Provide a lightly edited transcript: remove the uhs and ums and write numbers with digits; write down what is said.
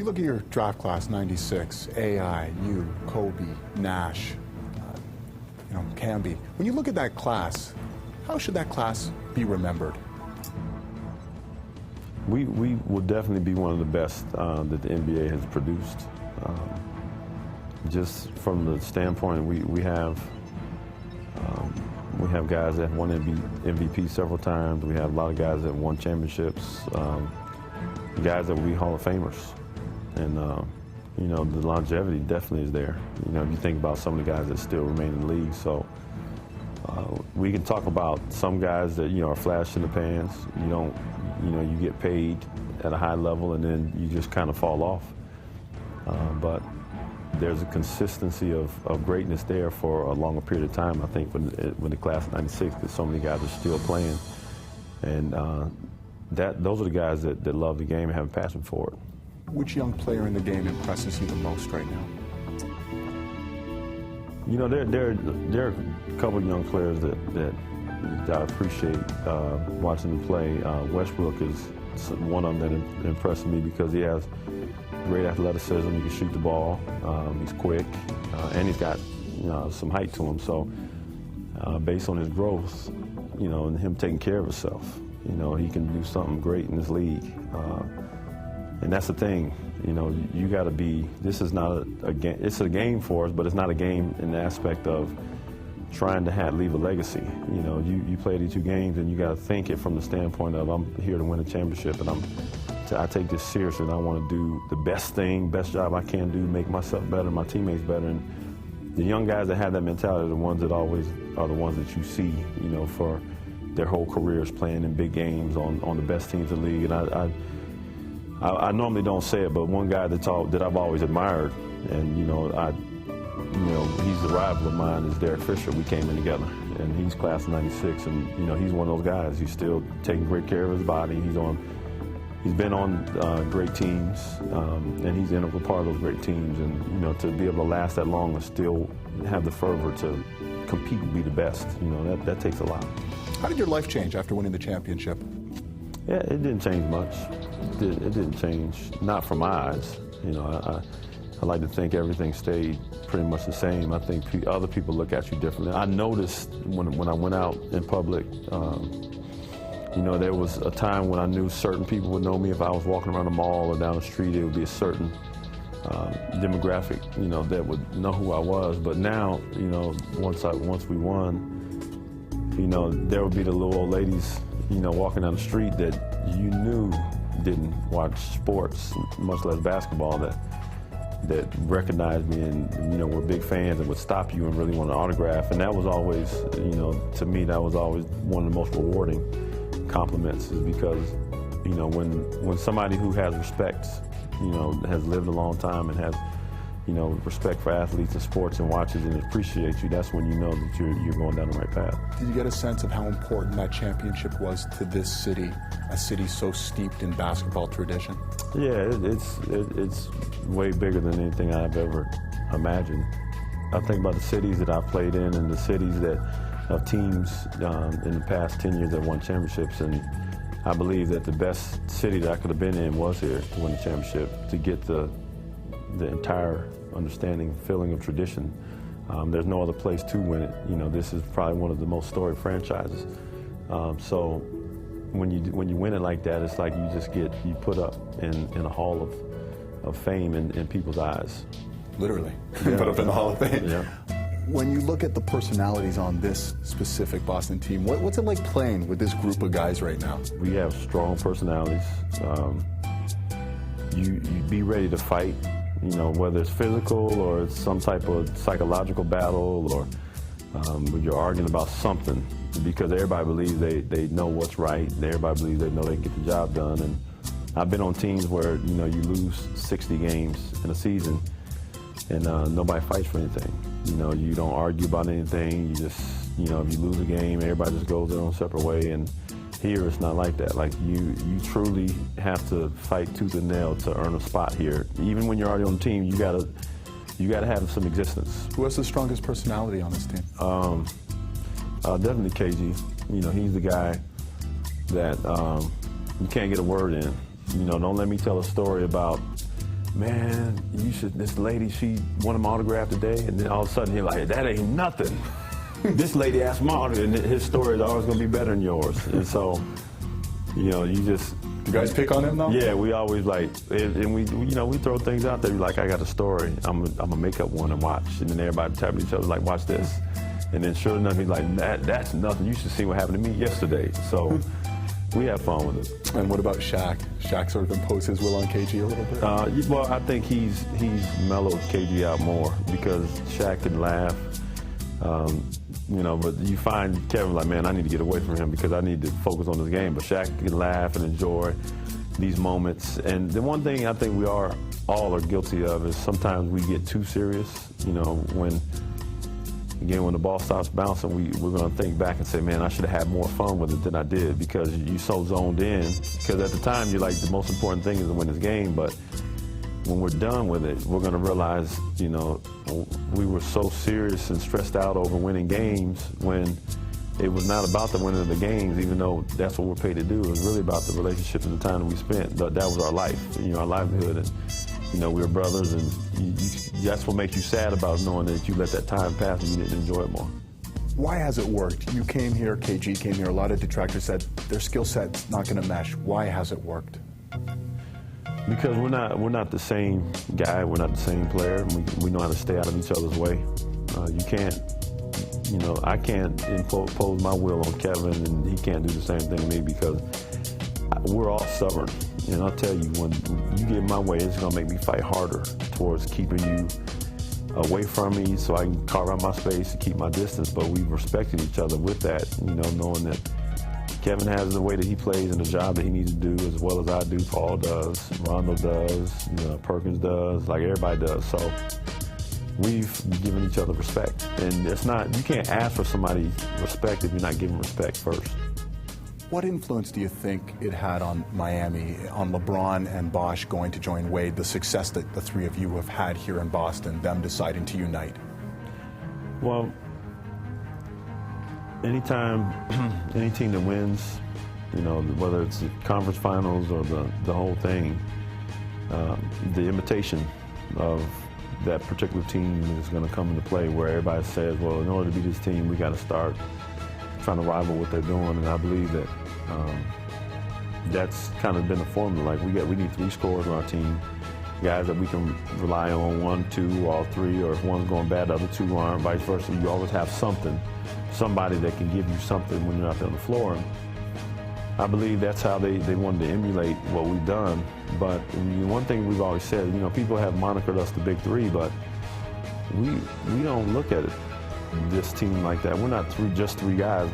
you look at your draft class, 96, AI, you, Kobe, Nash, Camby. When you look at that class, how should that class be remembered? We will definitely be one of the best that the NBA has produced. Just from the standpoint, we have guys that won MVP several times. We have a lot of guys that won championships. Guys that will be Hall of Famers, and the longevity definitely is there. If you think about some of the guys that still remain in the league, so we can talk about some guys that are flash in the pans. You get paid at a high level and then you just kind of fall off. But there's a consistency of greatness there for a longer period of time. I think when the class of '96, because so many guys are still playing, and those are the guys that love the game and have a passion for it. Which young player in the game impresses you the most right now? There are a couple of young players that I appreciate watching them play. Westbrook is one of them that impressed me because he has great athleticism. He can shoot the ball. He's quick, and he's got some height to him. So, based on his growth, and him taking care of himself, he can do something great in this league. And that's the thing, you got to be. This is not a game. It's a game for us, but it's not a game in the aspect of trying to leave a legacy. You play these 2 games, and you got to think it from the standpoint of I'm here to win a championship, and I take this seriously, and I want to do the best job I can do, make myself better, my teammates better. And the young guys that have that mentality are the ones that always are the ones that you see, for their whole careers playing in big games on the best teams in the league. And I normally don't say it, but one guy that I've always admired, and he's a rival of mine, is Derek Fisher. We came in together, and he's class of '96, and he's one of those guys. He's still taking great care of his body. He's been on great teams, and he's an integral part of those great teams. And to be able to last that long and still have the fervor to compete and be the best, that takes a lot. How did your life change after winning the championship? Yeah, it didn't change much. It didn't change, not from my eyes. I like to think everything stayed pretty much the same. I think other people look at you differently. I noticed when I went out in public, there was a time when I knew certain people would know me. If I was walking around the mall or down the street, it would be a certain demographic, that would know who I was. But now, once we won, there would be the little old ladies, walking down the street that you knew didn't watch sports, much less basketball, that recognized me and, were big fans and would stop you and really want an autograph. And that was always, to me, that was always one of the most rewarding compliments, is because, when somebody who has respect, has lived a long time and has, respect for athletes and sports and watches and appreciates you, that's when you know that you're going down the right path. Did you get a sense of how important that championship was to this city, a city so steeped in basketball tradition? Yeah, it's way bigger than anything I've ever imagined. I think about the cities that I've played in and the cities that of teams in the past 10 years that won championships, and I believe that the best city that I could have been in was here to win the championship, to get the entire understanding, feeling of tradition. There's no other place to win it. This is probably one of the most storied franchises. So when you win it like that, it's like you put up in a hall of fame in people's eyes. Literally, yeah. Put up in the Hall of Fame. Yeah. When you look at the personalities on this specific Boston team, what's it like playing with this group of guys right now? We have strong personalities. You be ready to fight, whether it's physical or it's some type of psychological battle, or you're arguing about something, because everybody believes they know what's right. Everybody believes they know they can get the job done. And I've been on teams where you lose 60 games in a season, and nobody fights for anything. You don't argue about anything. You just, if you lose a game, everybody just goes their own separate way. And here, it's not like that. Like, you truly have to fight tooth and nail to earn a spot here. Even when you're already on the team, you gotta have some existence. Who has the strongest personality on this team? Definitely KG. He's the guy that you can't get a word in. Don't let me tell a story about man, this lady, she wanted my autograph today, and then all of a sudden you're like, that ain't nothing. This lady asked my autograph, and his story is always going to be better than yours. And so, you just... You guys pick on him, though? Yeah, we always and we throw things out there, like, I got a story, I'm gonna make up one and watch. And then everybody tapping each other, like, watch this. And then sure enough, he's like, that's nothing. You should see what happened to me yesterday. So we have fun with it. And what about Shaq? Shaq sort of imposed his will on KG a little bit? Well, I think he's mellowed KG out more because Shaq can laugh. But you find Kevin like, man, I need to get away from him because I need to focus on this game. But Shaq can laugh and enjoy these moments. And the one thing I think we all are guilty of is sometimes we get too serious. When the ball stops bouncing, we're going to think back and say, man, I should have had more fun with it than I did because you're so zoned in. Because at the time, you're like, the most important thing is to win this game. But when we're done with it, we're going to realize, we were so serious and stressed out over winning games when it was not about the winning of the games, even though that's what we're paid to do. It was really about the relationship and the time that we spent. That was our life, our livelihood. And, we were brothers, and that's what makes you sad about knowing that you let that time pass and you didn't enjoy it more. Why has it worked? You came here, KG came here, a lot of detractors said their skill set's not going to mesh. Why has it worked? Because we're not the same guy, we're not the same player. We know how to stay out of each other's way. I can't impose my will on Kevin, and he can't do the same thing to me because we're all stubborn. And I'll tell you, when you get in my way, it's gonna make me fight harder towards keeping you away from me so I can carve out my space and keep my distance. But we've respected each other with that, knowing that Kevin has the way that he plays and the job that he needs to do as well as I do. Paul does, Rondo does, Perkins does, like everybody does. So we've given each other respect. And you can't ask for somebody's respect if you're not giving respect first. What influence do you think it had on Miami, on LeBron and Bosh going to join Wade, the success that the three of you have had here in Boston, them deciding to unite? Well, anytime, any team that wins, whether it's the conference finals or the whole thing, the imitation of that particular team is going to come into play where everybody says, well, in order to be this team, we got to start trying to rival what they're doing. And I believe that that's kind of been the formula. Like we need three scorers on our team, guys that we can rely on, 1, 2, all three, or if one's going bad, the other two aren't, vice versa. You always have somebody that can give you something when you're out there on the floor. And I believe that's how they wanted to emulate what we've done. But one thing we've always said, people have monikered us the Big Three, but we don't look at it, this team like that. We're not just three guys.